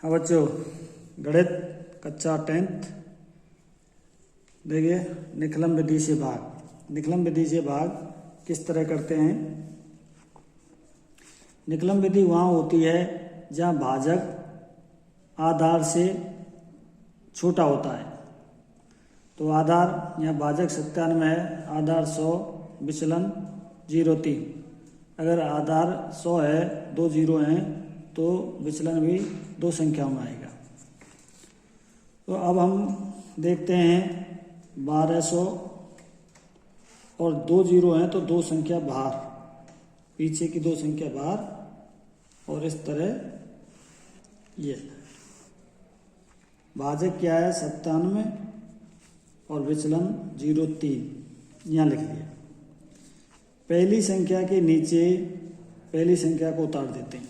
हाँ बच्चों, गणित कक्षा 10th देखिए, निकलम विधि से भाग। निकलम विधि से भाग किस तरह करते हैं। निकलम विधि वहाँ होती है जहाँ भाजक आधार से छोटा होता है। तो आधार यहाँ भाजक 97 है, आधार 100, विचलन 0.3। अगर आधार 100 है, 2 जीरो हैं, तो विचलन भी 2 संख्याओं में आएगा। तो अब हम देखते हैं 1200 और 2 जीरो हैं, तो 2 संख्या बाहर, पीछे की 2 संख्या बाहर, और इस तरह ये भाजक क्या है 97 और विचलन 0.3 यहाँ लिख दिया। पहली संख्या के नीचे पहली संख्या को उतार देते हैं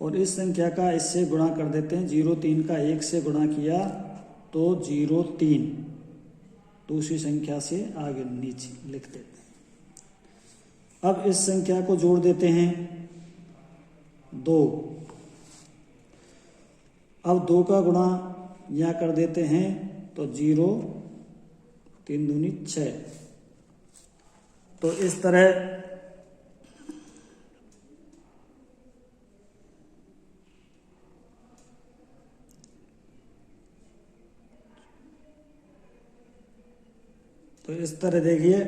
और इस संख्या का इससे गुणा कर देते हैं। 0.3 का 1 से गुणा किया तो 0.3 दूसरी संख्या से आगे नीचे लिख देते हैं। अब इस संख्या को जोड़ देते हैं 2। अब 2 का गुणा यहाँ कर देते हैं तो 0, 3 दूनी 6। तो इस तरह देखिए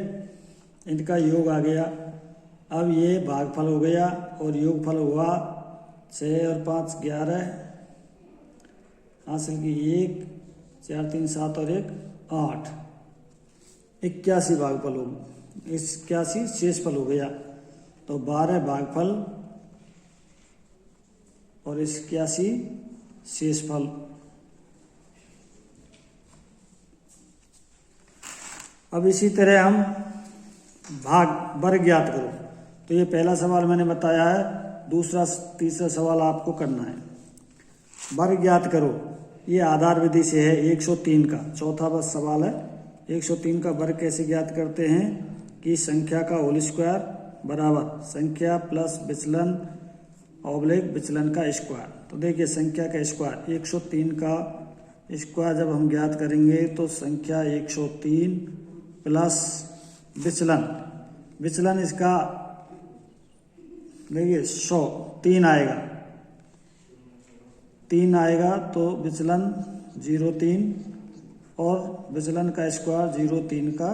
इनका योग आ गया। अब ये भागफल हो गया और योगफल हुआ 6 और 5 11, हासिल की 1, 4 3 7 और 1 8, 81 भागफल हो, 81 शेषफल हो गया। तो 12 भागफल और 81 शेषफल। अब इसी तरह हम भाग वर्ग ज्ञात करो। तो ये पहला सवाल मैंने बताया है, दूसरा तीसरा सवाल आपको करना है। वर्ग ज्ञात करो, ये आधार विधि से है 103 का। चौथा बस सवाल है 103 का वर्ग कैसे ज्ञात करते हैं कि संख्या का होल स्क्वायर बराबर संख्या प्लस विचलन ऑब्लिक विचलन का स्क्वायर। तो देखिए संख्या का स्क्वायर 103 का स्क्वायर जब हम ज्ञात करेंगे तो संख्या 103 प्लस विचलन इसका देखिए 100, 3 आएगा, 3 आएगा तो विचलन 0.3 और विचलन का स्क्वायर 0.3 का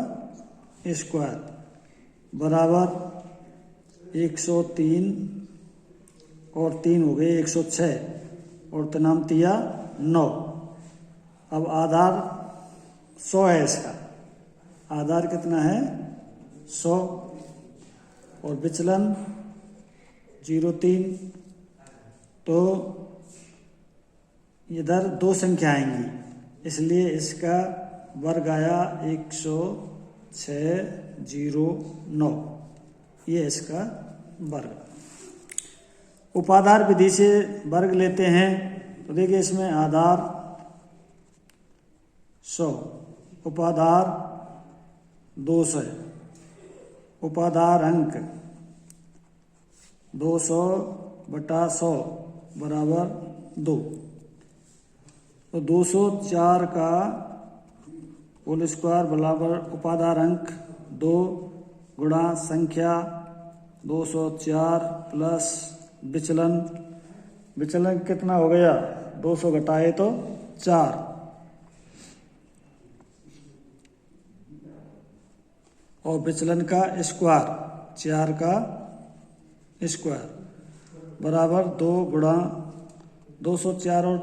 स्क्वायर बराबर 103 और 3 हो गए 106 और तनाम तिया 9। अब आधार 100 है, इसका आधार कितना है 100 और विचलन 0.3। तो इधर 2 संख्या आएंगी, इसलिए इसका वर्ग आया 106,09। ये इसका वर्ग। उपाधार विधि से वर्ग लेते हैं। तो देखिए इसमें आधार 100, उपाधार 200, उपाधार अंक 200/100 बराबर 2। तो 204 का होल स्क्वायर बराबर उपाधार अंक 2 गुणा संख्या 204 प्लस विचलन कितना हो गया 200 घटाए तो 4 और विचलन का स्क्वायर 4 का स्क्वायर बराबर 2 गुणा 204 और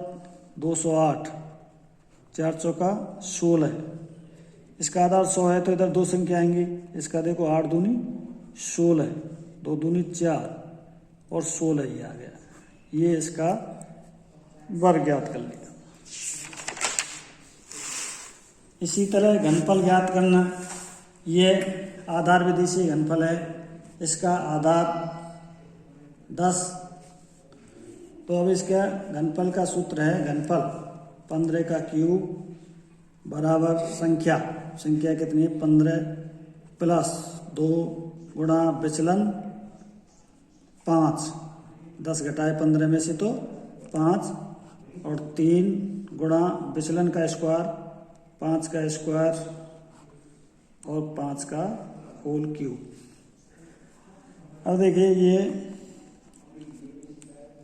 208, 4 चौका 16। इसका आधार 100 है तो इधर 2 संख्या आएंगी। इसका देखो 8 दूनी 16, 2 दूनी 4 और 16 ही आ गया। ये इसका वर्ग ज्ञात कर लिया। इसी तरह घनफल ज्ञात करना, ये आधार विधि से घनफल है। इसका आधार 10। तो अब इसका घनफल का सूत्र है घनफल 15 का क्यूब बराबर संख्या कितनी है 15 प्लस 2 गुणा विचलन 5, 10 घटाए 15 में से तो 5 और 3 गुणा विचलन का स्क्वायर 5 का स्क्वायर और 5 का होल क्यूब। अब देखिए ये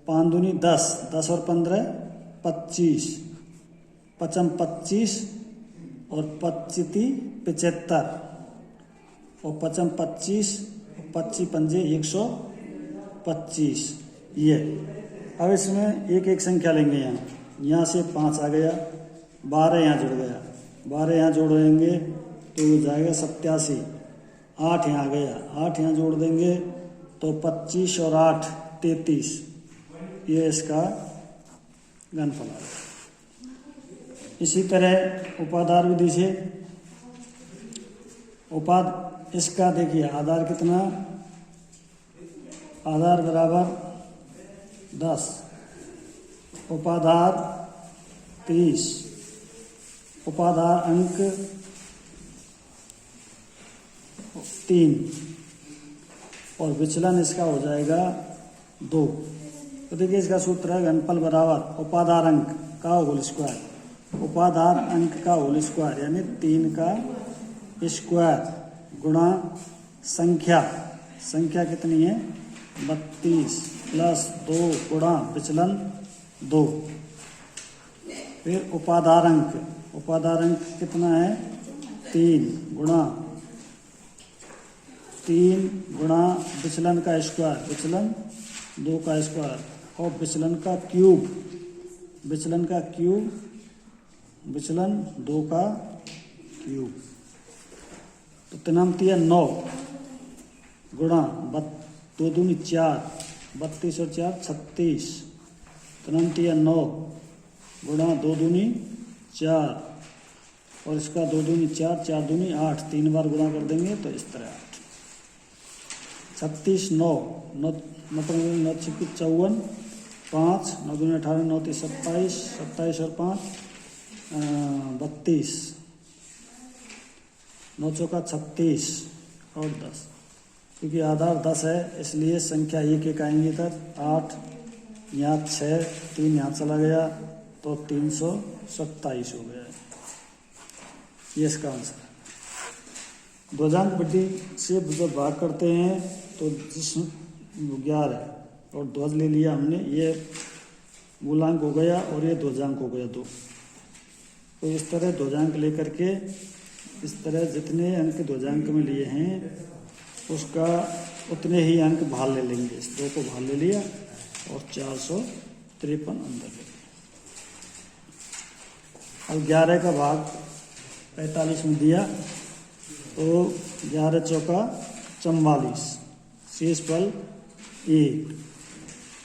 5 दूनी 10, 10 और 15 25, पचम 25 और 25 75 और पचम 25 और 25 पंजे 125। ये अब इसमें एक एक संख्या लेंगे। यहाँ से 5 आ गया, 12 यहाँ जुड़ गया, 12 यहाँ जोड़ेंगे तो हो जाएगा 87। 8 यहाँ आ गया, 8 यहाँ जोड़ देंगे तो 25 और 8 33। ये इसका घनफल है। इसी तरह उपाधार विधि से इसका देखिए आधार कितना, आधार बराबर 10, उपाधार 30, उपाधार अंक 3 और विचलन इसका हो जाएगा 2। तो देखिए इसका सूत्र है घनफल बराबर उपाधार अंक का होल स्क्वायर, उपाधार अंक का होल स्क्वायर यानी 3 का स्क्वायर गुणा संख्या कितनी है 32 प्लस 2 गुणा विचलन 2। फिर उपाधार अंक कितना है 3 गुणा विचलन का स्क्वायर, विचलन 2 का स्क्वायर और विचलन विचलन 2 का क्यूब। तो तिनामतीय 9 गुणा 2 दूनी 4, 32 और 4 36। तिनामतीय 9 गुणा 2 दूनी 4 और इसका 2 दूनी 4, 4 दूनी 8, 3 बार गुणा कर देंगे तो इस तरह 8। 36 9 मतलब 9 छक्की 54, 5 9 दूनी 18, 9 तीस 27, 27 और 5 32, 9 चौका 36 और 10। क्योंकि आधार 10 है इसलिए संख्या एक एक आएंगी इधर 8, यहाँ 6, 3 यहाँ चला गया तो 327 हो गया। ये इसका आंसर है। ध्वजांक विधि से जब भाग करते हैं तो जिस 11 और ध्वज ले लिया हमने, ये मूलांक हो गया और ये ध्वजांक हो गया 2। तो इस तरह ध्वजांक लेकर के इस तरह जितने अंक ध्वजांक में लिए हैं उसका उतने ही अंक भाल ले लेंगे। इस 2 को भाल ले लिया और 453 अंदर ले लिया। अब 11 का भाग 45 में दिया तो 11 चौका 44, शेष फल 1।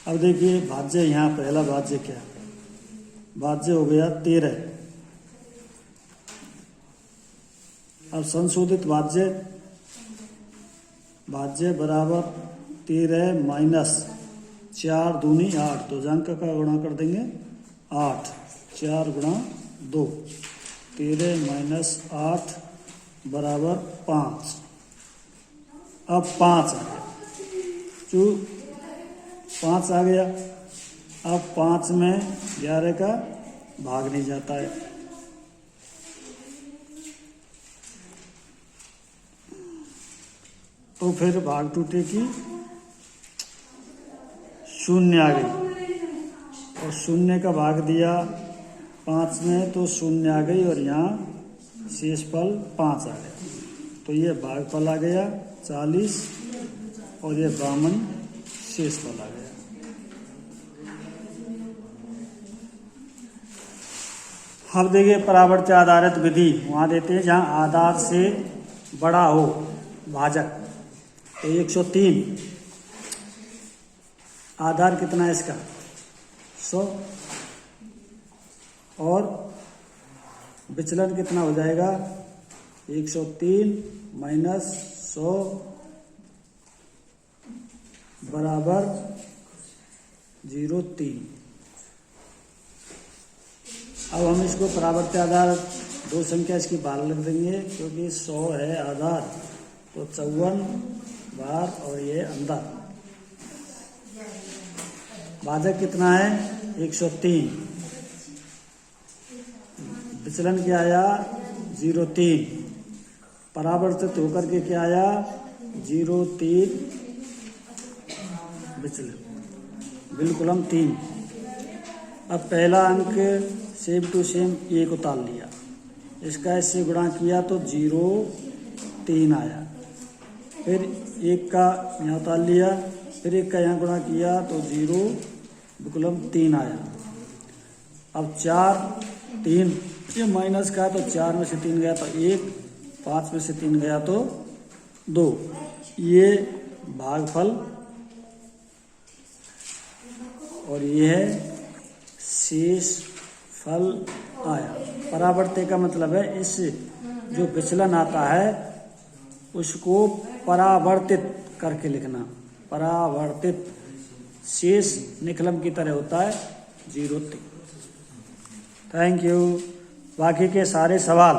अब देखिए भाज्य, यहाँ पहला भाज्य क्या, भाज्य हो गया 13। अब संशोधित भाज्य बराबर 13 माइनस 4 दूनी 8, तो ध्वजांक का गुणा कर देंगे 8, 4 गुणा 2, 13 माइनस 8 बराबर 5। अब 5 आ गया, जो 5 आ गया। अब 5 में 11 का भाग नहीं जाता है, तो फिर भाग टूटे की 0 आ गई और 0 का भाग दिया 5 में तो 0 आ गई और यहाँ शेष फल 5 आ गया। तो ये भागफल आ गया 40 और ये 52 शेष फल आ गया। अब देखिए परावर्त्य आधारित विधि वहाँ देते हैं जहाँ आधार से बड़ा हो भाजक। तो 103 आधार कितना है इसका 100 और विचलन कितना हो जाएगा 103 माइनस 100 बराबर 0.3। अब हम इसको परावर्त्य आधार 2 संख्या इसकी बाहर लिख देंगे क्योंकि 100 है आधार, तो 54 बाहर और ये अंदर। भाजक कितना है 103, विचलन क्या आया 0.3, परावर्तित होकर के क्या आया 0.3 विचलन, बिल्कुल हम 3। अब पहला अंक सेम टू सेम 1 उतार लिया, इसका इससे गुणा किया तो 0.3 आया, फिर 1 का यहाँ उतार लिया, फिर 1 का यहाँ गुणा किया तो 0 विकलम 3 आया। अब 4 3 ये माइनस का, तो 4 में से 3 गया तो 1, 5 में से 3 गया तो 2, ये भागफल और ये है शेष फल आया। परावर्त्य का मतलब है इस जो विचलन आता है उसको परावर्तित करके लिखना, परावर्तित शेष निकलम की तरह होता है 0.3। Thank you. बाकी के सारे सवाल